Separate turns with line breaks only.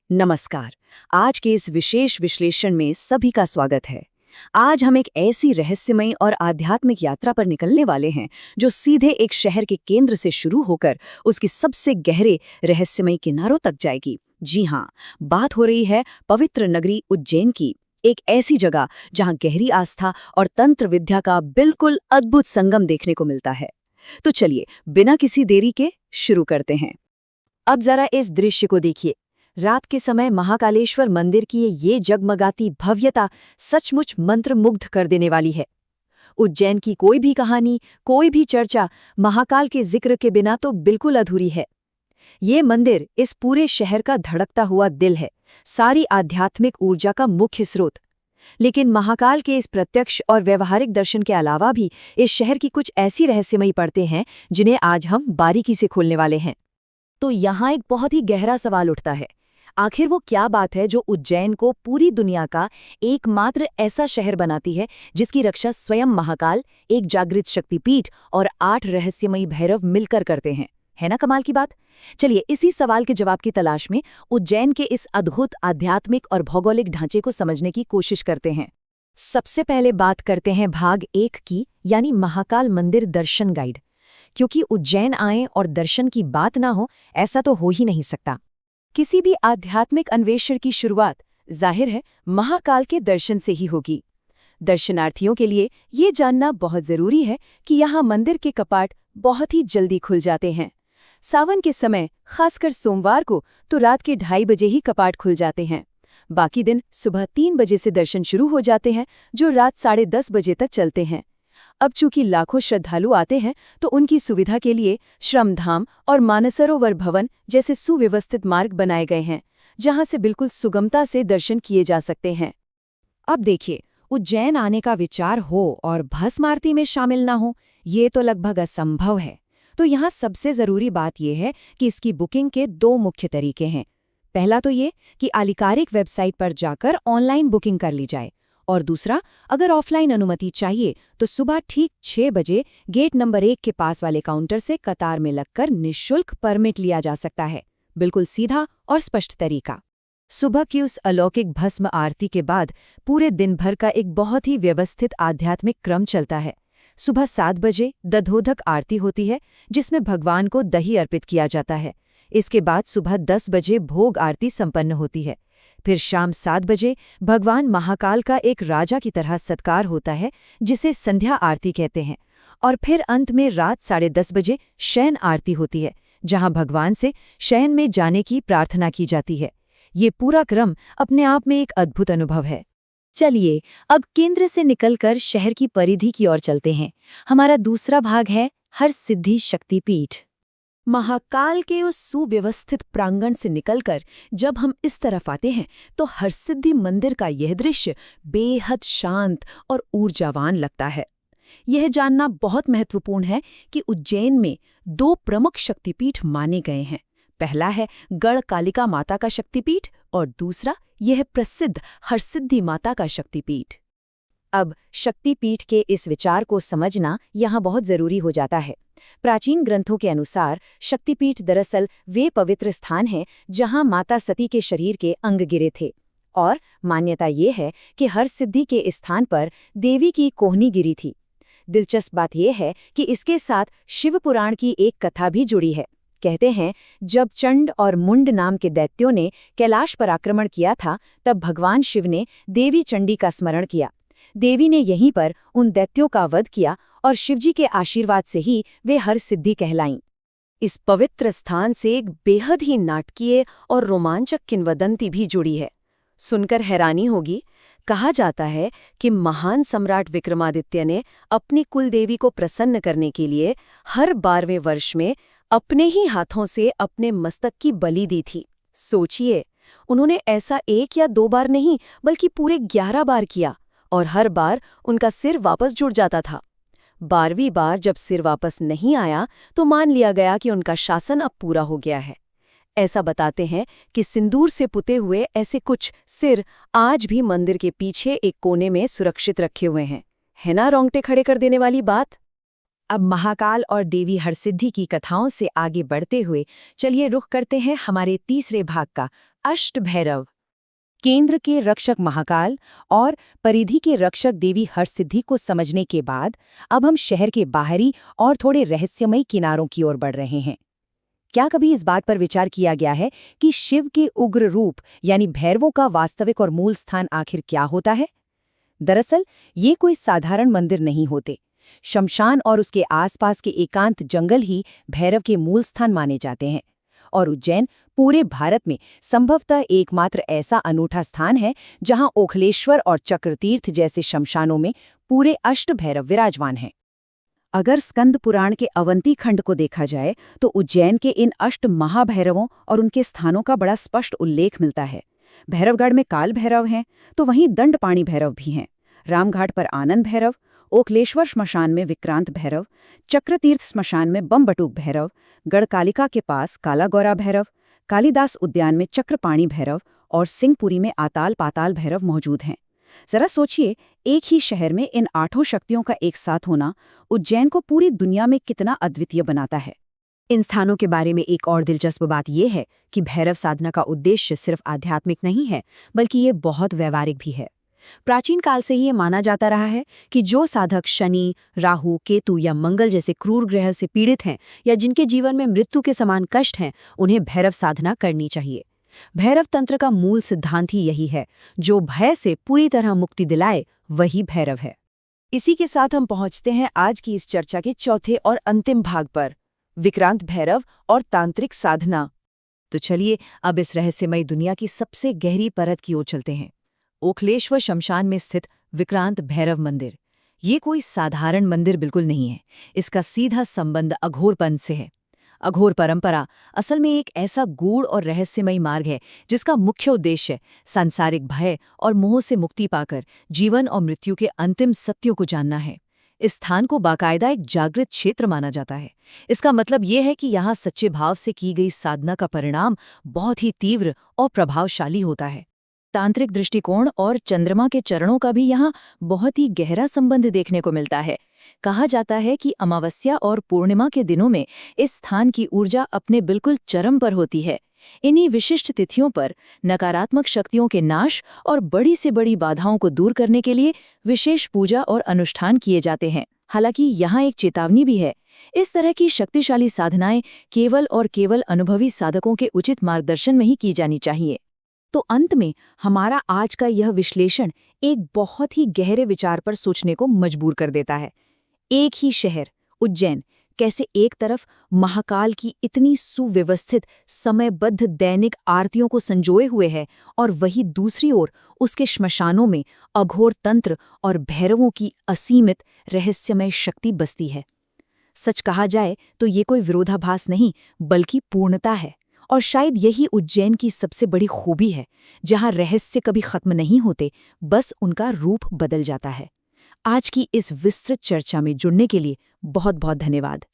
नमस्कार। आज के इस विशेष विश्लेषण में सभी का स्वागत है। आज हम एक ऐसी रहस्यमयी और आध्यात्मिक यात्रा पर निकलने वाले हैं जो सीधे एक शहर के केंद्र से शुरू होकर उसकी सबसे गहरे रहस्यमयी किनारों तक जाएगी। जी हाँ, बात हो रही है पवित्र नगरी उज्जैन की, एक ऐसी जगह जहां गहरी आस्था और तंत्र विद्या का बिल्कुल अद्भुत संगम देखने को मिलता है। तो चलिए बिना किसी देरी के शुरू करते हैं। अब जरा इस दृश्य को देखिए। रात के समय महाकालेश्वर मंदिर की ये जगमगाती भव्यता सचमुच मंत्रमुग्ध कर देने वाली है। उज्जैन की कोई भी कहानी, कोई भी चर्चा महाकाल के जिक्र के बिना तो बिल्कुल अधूरी है। ये मंदिर इस पूरे शहर का धड़कता हुआ दिल है, सारी आध्यात्मिक ऊर्जा का मुख्य स्रोत। लेकिन महाकाल के इस प्रत्यक्ष और व्यवहारिक दर्शन के अलावा भी इस शहर की कुछ ऐसी रहस्यमयी परतें हैं जिन्हें आज हम बारीकी से खोलने वाले हैं। तो यहाँ एक बहुत ही गहरा सवाल उठता है, आखिर वो क्या बात है जो उज्जैन को पूरी दुनिया का एकमात्र ऐसा शहर बनाती है जिसकी रक्षा स्वयं महाकाल, एक जागृत शक्तिपीठ और 8 रहस्यमयी भैरव मिलकर करते हैं। है ना कमाल की बात? चलिए इसी सवाल के जवाब की तलाश में उज्जैन के इस अद्भुत आध्यात्मिक और भौगोलिक ढांचे को समझने की कोशिश करते हैं। सबसे पहले बात करते हैं भाग 1 की, यानी महाकाल मंदिर दर्शन गाइड। क्योंकि उज्जैन आए और दर्शन की बात ना हो, ऐसा तो हो ही नहीं सकता। किसी भी आध्यात्मिक अन्वेषण की शुरुआत जाहिर है महाकाल के दर्शन से ही होगी। दर्शनार्थियों के लिए ये जानना बहुत जरूरी है कि यहाँ मंदिर के कपाट बहुत ही जल्दी खुल जाते हैं। सावन के समय, खासकर सोमवार को, तो रात के 2:30 बजे ही कपाट खुल जाते हैं। बाकी दिन सुबह 3 बजे से दर्शन शुरू हो जाते हैं, जो रात 10:30 बजे तक चलते हैं। अब चूंकि लाखों श्रद्धालु आते हैं तो उनकी सुविधा के लिए श्रमधाम और मानसरोवर भवन जैसे सुव्यवस्थित मार्ग बनाए गए हैं, जहां से बिल्कुल सुगमता से दर्शन किए जा सकते हैं। अब देखिए, उज्जैन आने का विचार हो और भस्म आरती में शामिल ना हो, ये तो लगभग असंभव है। तो यहाँ सबसे ज़रूरी बात यह है कि इसकी बुकिंग के 2 मुख्य तरीके हैं। पहला तो ये कि आधिकारिक वेबसाइट पर जाकर ऑनलाइन बुकिंग कर ली जाए, और दूसरा, अगर ऑफलाइन अनुमति चाहिए तो सुबह ठीक 6 बजे गेट नंबर 1 के पास वाले काउंटर से कतार में लगकर निःशुल्क परमिट लिया जा सकता है। बिल्कुल सीधा और स्पष्ट तरीका। सुबह की उस अलौकिक भस्म आरती के बाद पूरे दिन भर का एक बहुत ही व्यवस्थित आध्यात्मिक क्रम चलता है। सुबह 7 बजे दधोदक आरती होती है, जिसमें भगवान को दही अर्पित किया जाता है। इसके बाद सुबह 10 बजे भोग आरती संपन्न होती है। फिर शाम 7 बजे भगवान महाकाल का एक राजा की तरह सत्कार होता है, जिसे संध्या आरती कहते हैं। और फिर अंत में रात 10:30 बजे शयन आरती होती है, जहां भगवान से शयन में जाने की प्रार्थना की जाती है। ये पूरा क्रम अपने आप में एक अद्भुत अनुभव है। चलिए अब केंद्र से निकलकर शहर की परिधि की ओर चलते हैं। हमारा दूसरा भाग है हरसिद्धि शक्तिपीठ। महाकाल के उस सुव्यवस्थित प्रांगण से निकलकर जब हम इस तरफ आते हैं तो हरसिद्धि मंदिर का यह दृश्य बेहद शांत और ऊर्जावान लगता है। यह जानना बहुत महत्वपूर्ण है कि उज्जैन में 2 प्रमुख शक्तिपीठ माने गए हैं। पहला है गढ़ कालिका माता का शक्तिपीठ और दूसरा यह प्रसिद्ध हरसिद्धि माता का शक्तिपीठ। अब शक्तिपीठ के इस विचार को समझना यहाँ बहुत जरूरी हो जाता है। प्राचीन ग्रंथों के अनुसार शक्तिपीठ दरअसल वे पवित्र स्थान हैं जहां माता सती के शरीर के अंग गिरे थे, और मान्यता ये है कि हरसिद्धि के स्थान पर देवी की कोहनी गिरी थी। दिलचस्प बात यह है कि इसके साथ शिव पुराण की एक कथा भी जुड़ी है। कहते हैं, जब चंड और मुंड नाम के दैत्यों ने कैलाश पर आक्रमण किया था, तब भगवान शिव ने देवी चंडी का स्मरण किया। देवी ने यहीं पर उन दैत्यों का वध किया और शिवजी के आशीर्वाद से ही वे हरसिद्धि कहलाईं। इस पवित्र स्थान से एक बेहद ही नाटकीय और रोमांचक किंवदंती भी जुड़ी है। सुनकर हैरानी होगी। कहा जाता है कि महान सम्राट विक्रमादित्य ने अपनी कुलदेवी को प्रसन्न करने के लिए हर 12वें वर्ष में अपने ही हाथों से अपने मस्तक की बलि दी थी। सोचिए, उन्होंने ऐसा 1 या 2 बार नहीं बल्कि पूरे 11 बार किया, और हर बार उनका सिर वापस जुड़ जाता था। 12वीं बार जब सिर वापस नहीं आया तो मान लिया गया कि उनका शासन अब पूरा हो गया है। ऐसा बताते हैं कि सिंदूर से पुते हुए ऐसे कुछ सिर आज भी मंदिर के पीछे एक कोने में सुरक्षित रखे हुए हैं। है ना रोंगटे खड़े कर देने वाली बात? अब महाकाल और देवी हरसिद्धि की कथाओं से आगे बढ़ते हुए चलिए रुख करते हैं हमारे तीसरे भाग का, अष्टभैरव, केंद्र के रक्षक महाकाल और परिधि के रक्षक देवी हरसिद्धि को समझने के बाद अब हम शहर के बाहरी और थोड़े रहस्यमयी किनारों की ओर बढ़ रहे हैं। क्या कभी इस बात पर विचार किया गया है कि शिव के उग्र रूप यानी भैरवों का वास्तविक और मूल स्थान आखिर क्या होता है? दरअसल ये कोई साधारण मंदिर नहीं होते। शमशान और उसके आसपास के एकांत जंगल ही भैरव के मूल स्थान माने जाते हैं। और उज्जैन पूरे भारत में संभवतः एकमात्र ऐसा अनूठा स्थान है जहां ओखलेश्वर और चक्रतीर्थ जैसे शमशानों में पूरे अष्टभैरव विराजमान हैं। अगर स्कंद पुराण के अवंती खंड को देखा जाए तो उज्जैन के इन अष्ट महाभैरवों और उनके स्थानों का बड़ा स्पष्ट उल्लेख मिलता है। भैरवगढ़ में काल भैरव हैं, तो वहीं दंडपाणी भैरव भी हैं। रामघाट पर आनंद भैरव, ओखलेश्वर श्मशान में विक्रांत भैरव, चक्रतीर्थ श्मशान में बमबटूक भैरव, गढ़कालिका के पास काला गौरा भैरव, कालिदास उद्यान में चक्रपाणी भैरव और सिंहपुरी में आताल पाताल भैरव मौजूद हैं। जरा सोचिए, एक ही शहर में इन 8 शक्तियों का एक साथ होना उज्जैन को पूरी दुनिया में कितना अद्वितीय बनाता है। इन स्थानों के बारे में एक और दिलचस्प बात यह है कि भैरव साधना का उद्देश्य सिर्फ आध्यात्मिक नहीं है, बल्कि ये बहुत व्यवहारिक भी है। प्राचीन काल से ही ये माना जाता रहा है कि जो साधक शनि, राहु, केतु या मंगल जैसे क्रूर ग्रह से पीड़ित हैं या जिनके जीवन में मृत्यु के समान कष्ट हैं, उन्हें भैरव साधना करनी चाहिए। भैरव तंत्र का मूल सिद्धांत ही यही है, जो भय से पूरी तरह मुक्ति दिलाए वही भैरव है। इसी के साथ हम पहुंचते हैं आज की इस चर्चा के चौथे और अंतिम भाग पर, विक्रांत भैरव और तांत्रिक साधना। तो चलिए अब इस रहस्यमयी दुनिया की सबसे गहरी परत की ओर चलते हैं। ओखलेश्वर शमशान में स्थित विक्रांत भैरव मंदिर। ये कोई साधारण मंदिर बिल्कुल नहीं है। इसका सीधा संबंध अघोरपंथ से है। अघोर परंपरा असल में एक ऐसा गूढ़ और रहस्यमयी मार्ग है जिसका मुख्य उद्देश्य सांसारिक भय और मोह से मुक्ति पाकर जीवन और मृत्यु के अंतिम सत्यों को जानना है। इस स्थान को बाकायदा एक जागृत क्षेत्र माना जाता है। इसका मतलब ये है कि यहाँ सच्चे भाव से की गई साधना का परिणाम बहुत ही तीव्र और प्रभावशाली होता है। तांत्रिक दृष्टिकोण और चंद्रमा के चरणों का भी यहाँ बहुत ही गहरा संबंध देखने को मिलता है। कहा जाता है कि अमावस्या और पूर्णिमा के दिनों में इस स्थान की ऊर्जा अपने बिल्कुल चरम पर होती है। इन्हीं विशिष्ट तिथियों पर नकारात्मक शक्तियों के नाश और बड़ी से बड़ी बाधाओं को दूर करने के लिए विशेष पूजा और अनुष्ठान किए जाते हैं। हालांकि यहाँ एक चेतावनी भी है। इस तरह की शक्तिशाली साधनाएं केवल और केवल अनुभवी साधकों के उचित मार्गदर्शन में ही की जानी चाहिए। तो अंत में हमारा आज का यह विश्लेषण एक बहुत ही गहरे विचार पर सोचने को मजबूर कर देता है। एक ही शहर उज्जैन कैसे एक तरफ महाकाल की इतनी सुव्यवस्थित समयबद्ध दैनिक आरतियों को संजोए हुए है और वही दूसरी ओर उसके श्मशानों में अघोर तंत्र और भैरवों की असीमित रहस्यमय शक्ति बसती है। सच कहा जाए तो ये कोई विरोधाभास नहीं बल्कि पूर्णता है। और शायद यही उज्जैन की सबसे बड़ी खूबी है, जहां रहस्य कभी खत्म नहीं होते, बस उनका रूप बदल जाता है। आज की इस विस्तृत चर्चा में जुड़ने के लिए बहुत बहुत धन्यवाद।